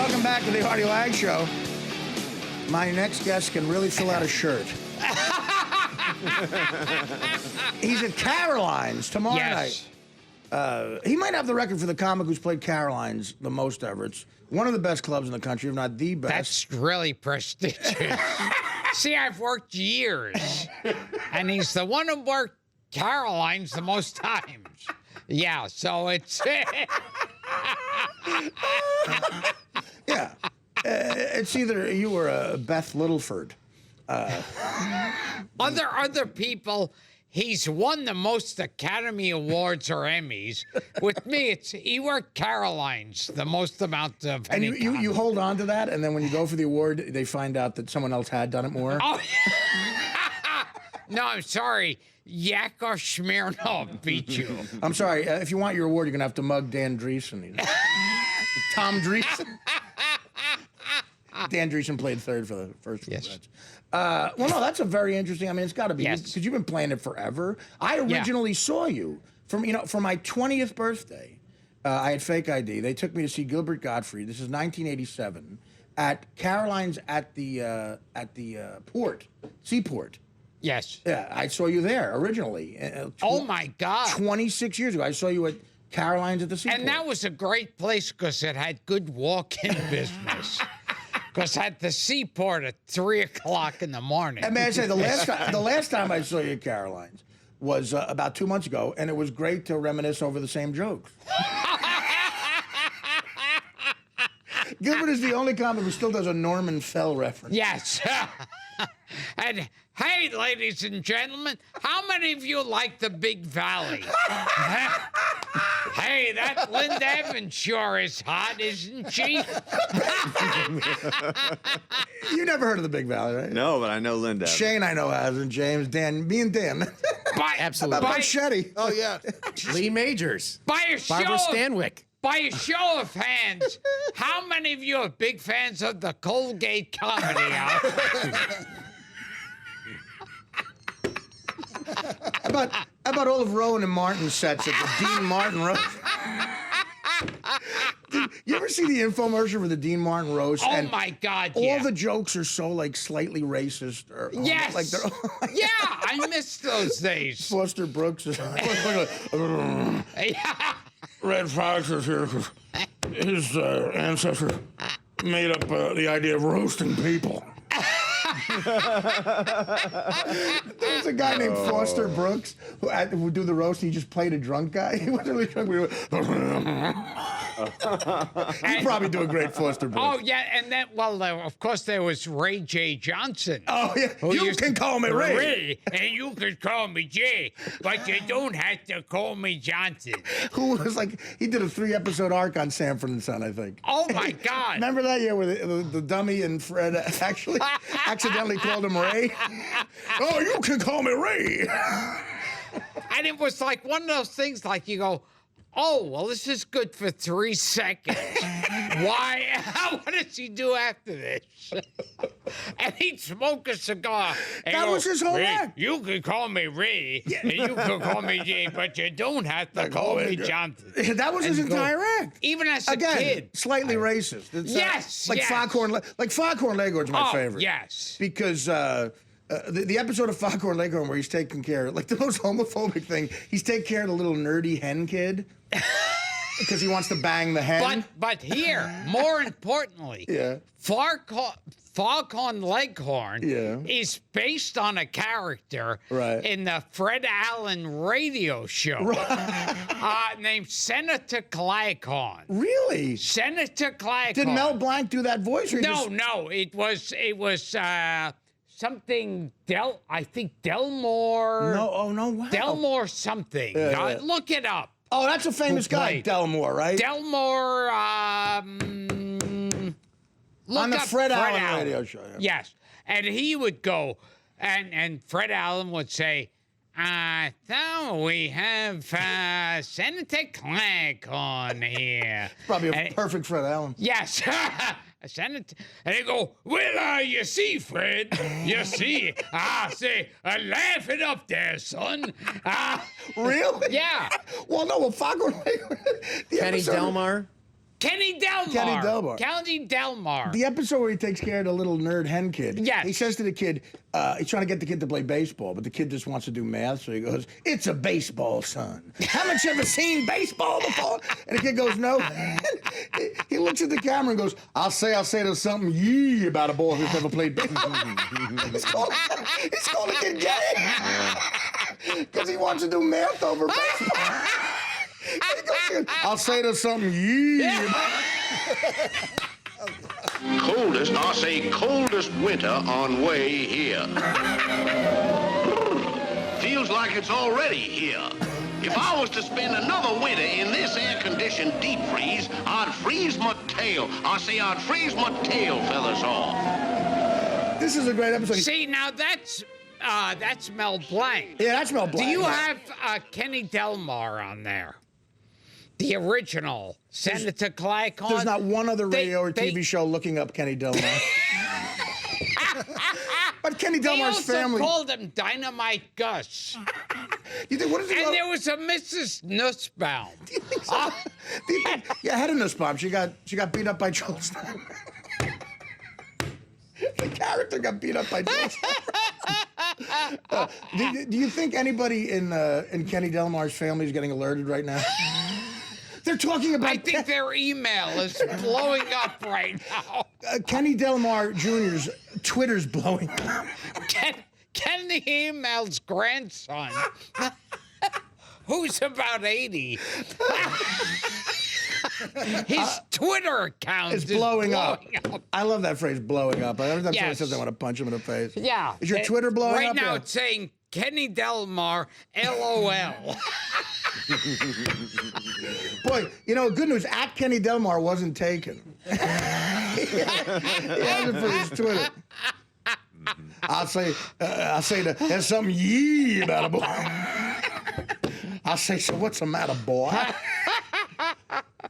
welcome back to the Artie Lange Show. My next guest can really fill out a shirt. He's at Caroline's tomorrow night. He might have the record for the comic who's played Caroline's the most ever. It's one of the best clubs in the country, if not the best. That's really prestigious. See, I've worked years, and he's the one who worked Caroline's the most times. Yeah, so it's... Yeah. It's either you or Beth Littleford. Other people, he's won the most Academy Awards or Emmys. With me, it's he worked Caroline's the most amount of And any you hold on to that, and then when you go for the award, they find out that someone else had done it more. Oh, no, I'm sorry. Yakov Smirnov beat you. I'm sorry. If you want your award, you're going to have to mug Dan Dreesen. Tom Dreesen. Dan Dreesen played third for the first. Yes. Well, no, that's a very interesting. I mean, it's got to be because you've been playing it forever. I originally saw you for my 20th birthday. I had fake ID. They took me to see Gilbert Gottfried. This is 1987 at Caroline's at the seaport. Yes. Yeah, I saw you there originally. Oh my God! 26 years ago, I saw you at Caroline's at the seaport. And that was a great place because it had good walk-in business. Because at the seaport at 3 o'clock in the morning. And may I say, the last time I saw you at Caroline's was about 2 months ago, and it was great to reminisce over the same jokes. Gilbert is the only comic who still does a Norman Fell reference. Yes. And hey, ladies and gentlemen, how many of you like the Big Valley? Hey, that Linda Evans sure is hot, isn't she? You never heard of the Big Valley, right? No, but I know Linda. Shane, I know, hasn't. James, Dan, me and Dan. Absolutely. About Shetty. Oh, yeah. Lee Majors. Barbara Stanwyck. By a show of hands, how many of you are big fans of the Colgate Comedy Hour? How about all of Rowan and Martin's sets at the Dean Martin roast? You ever see the infomercial for the Dean Martin roast? Oh my God! All Yeah. the jokes are so like slightly racist. Or, Yes. like they're. Yeah, I miss those days. Foster Brooks is. Yeah. Red Fox is here because his ancestor made up the idea of roasting people. There was a guy named Foster Brooks who would do the roast. He just played a drunk guy. He wasn't really drunk. He'd probably do a great Foster Brooks. Oh yeah, and then of course there was Ray J. Johnson. Oh yeah, you can call me Ray. And you can call me Jay, but you don't have to call me Johnson. Who was like he did a 3-episode arc on Sanford and Son, I think. Oh my God! Remember that year where the dummy and Fred actually accidentally called him Ray? Oh, you can call me Ray. And it was like one of those things like you go, oh, well, this is good for 3 seconds. Why? What does he do after this? And he'd smoke a cigar. And That was his whole Ray, act. you can call me Ray, and you can call me Jay, but you don't have to call me Johnson. That was his entire act. Even as a Again, kid. slightly racist. It's, Yes, like yes. Foghorn Leghorn's my favorite. Yes. Because the episode of Foghorn Leghorn where he's taking care, like the most homophobic thing, he's taking care of the little nerdy hen kid because he wants to bang the hen. But here, more importantly, Yeah. Foghorn Leghorn Yeah. is based on a character in the Fred Allen radio show named Senator Cleghorn. Really? Senator Cleghorn. Did Mel Blanc do that voice? Or No, it was something I think Delmore. No, wow. Delmore something. Yeah. Look it up. Oh, that's a famous guy, Delmore, right? Delmore. On the Fred Allen radio show. Yeah. Yes. And he would go, and Fred Allen would say, so we have Senator Cleghorn here. Probably a perfect Fred Allen. Yes. Senator, and they go, well, you see, Fred, you see, say, laugh it up there, son. Really? Yeah. Well, no, Foghorn Leghorn. Kenny Delmar. Kenny Delmar. Kenny Delmar. Kenny Delmar. The episode where he takes care of the little nerd hen kid. Yes. He says to the kid, he's trying to get the kid to play baseball, but the kid just wants to do math. So he goes, "It's a baseball, son. Haven't you ever seen baseball before?" And the kid goes, "No." He looks at the camera and goes, I'll say there's something yee about a boy who's never played baseball." he's calling the kid gay. Because he wants to do math over baseball. I'll say there's something yee. Coldest, I say coldest winter on way here. Feels like it's already here. If I was to spend another winter in this air-conditioned deep freeze, I'd freeze my tail. I say I'd freeze my tail feathers off. This is a great episode. See, now that's Mel Blanc. Yeah, that's Mel Blanc. Do you have Kenny Delmar on there? The original. Senator Clacon. There's not one other radio or TV show looking up Kenny Delmar. But Kenny Delmar's family. They also called him Dynamite Gus. You think, what is and there was a Mrs. Nussbaum. Do you think so? Yeah, I had a Nussbaum. She got beat up by Joel Stein. The character got beat up by Joel Stein. Do you think anybody in Kenny Delmar's family is getting alerted right now? They're talking about. I think their email is blowing up right now. Kenny Delmar Jr.'s Twitter's blowing up. Kenny email's grandson, who's about 80. His Twitter account is blowing up. I love that phrase, blowing up. Every time someone says I want to punch him in the face. Yeah. Is your Twitter blowing right up? Right now it's saying Kenny Delmar, LOL. Boy, good news. At Kenny Delmar wasn't taken. He has it for his Twitter. I'll say that there's something yee about a boy. I'll say, so what's the matter, boy?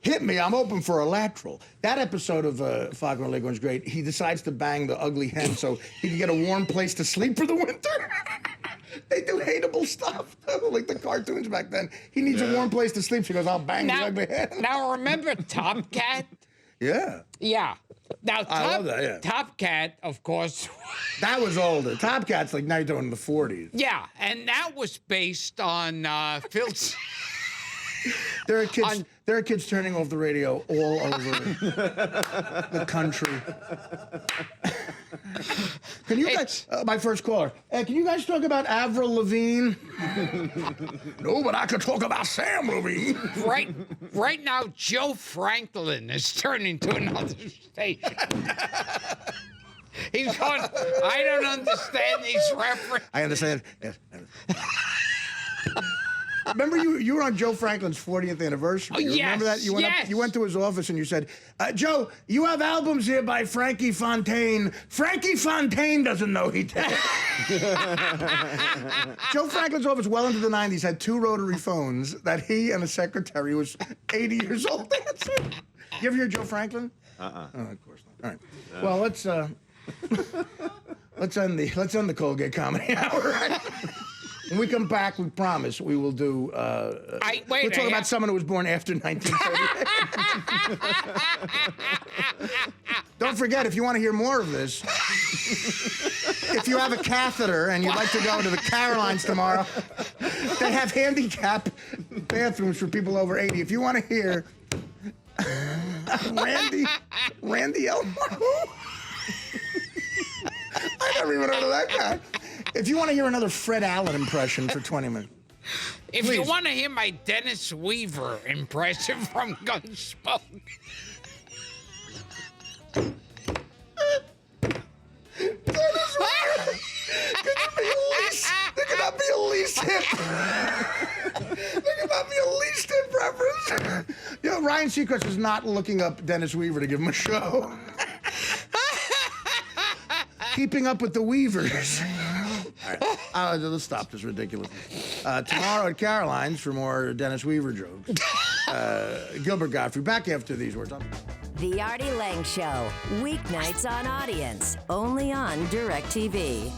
Hit me, I'm open for a lateral. That episode of Foghorn Leghorn's great. He decides to bang the ugly hen so he can get a warm place to sleep for the winter. They do hateable stuff, like the cartoons back then. He needs a warm place to sleep, so he goes, I'll bang the ugly hen. Now, remember Top Cat? Yeah. Yeah. Now, I love that, yeah. Top Cat, of course. That was older. Top Cat's like now you're doing the 40s. Yeah, and that was based on Phil. There are kids turning off the radio all over the country. Can you guys, my first caller, can you guys talk about Avril Lavigne? No, but I could talk about Sam Levine. Right now, Joe Franklin is turning to another station. He's going, I don't understand these references. I understand. Yes. Remember you were on Joe Franklin's 40th anniversary. Oh, yes, remember that? You went to his office and you said, Joe, you have albums here by Frankie Fontaine. Frankie Fontaine doesn't know he did. Joe Franklin's office, well into the 90s, had 2 rotary phones that he and a secretary who was 80 years old answered. You ever hear Joe Franklin? Oh, of course not. All right. Well, let's end the Colgate Comedy Hour. Right? When we come back, we promise we will do. We'll talk about someone who was born after 1938. Don't forget, if you want to hear more of this, if you have a catheter and you'd like to go to the Carolines tomorrow, they have handicap bathrooms for people over 80. If you want to hear Randy Elmore, I never even heard of that guy. If you want to hear another Fred Allen impression for 20 minutes. If you want to hear my Dennis Weaver impression from Gunsmoke. Dennis Weaver! There could not be a least hit. There could not be a least hit reference. Ryan Seacrest is not looking up Dennis Weaver to give him a show. Keeping up with the Weavers. All right, let's stop this ridiculousness. Tomorrow at Caroline's for more Dennis Weaver jokes. Gilbert Gottfried, back after these words. The Artie Lange Show, weeknights on Audience, only on DirecTV.